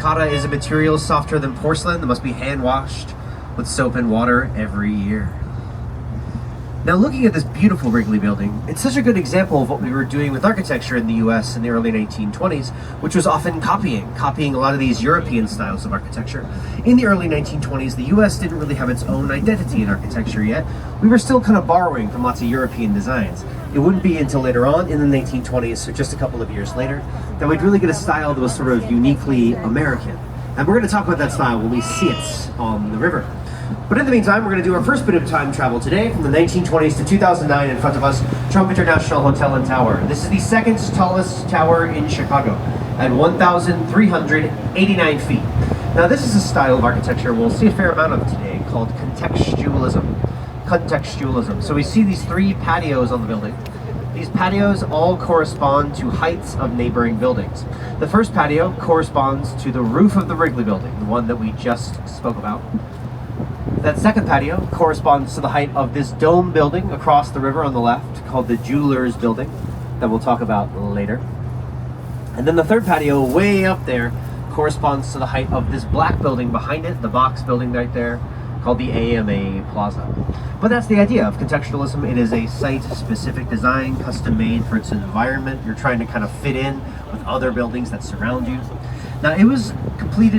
Terracotta is a material softer than porcelain that must be hand washed with soap and water every year. Now, looking at this beautiful Wrigley building, it's such a good example of what we were doing with architecture in the US in the early 1920s, which was often copying a lot of these European styles of architecture. In the early 1920s, the US didn't really have its own identity in architecture yet. We were still kind of borrowing from lots of European designs. It wouldn't be until later on in the 1920s, so just a couple of years later, that we'd really get a style that was sort of uniquely American. And we're going to talk about that style when we see it on the river. But in the meantime, we're going to do our first bit of time travel today from the 1920s to 2009 in front of us, Trump International Hotel and Tower. This is the second tallest tower in Chicago at 1,389 feet. Now, this is a style of architecture we'll see a fair amount of today called contextualism. So we see these three patios on the building. These patios all correspond to heights of neighboring buildings. The first patio corresponds to the roof of the Wrigley building, the one that we just spoke about. That second patio corresponds to the height of this dome building across the river on the left, called the Jewelers Building, that we'll talk about later. And then the third patio, way up there, corresponds to the height of this black building behind it, the box building right there, called the AMA Plaza. But that's the idea of contextualism. It is a site-specific design, custom-made for its environment. You're trying to kind of fit in with other buildings that surround you. Now, it was completed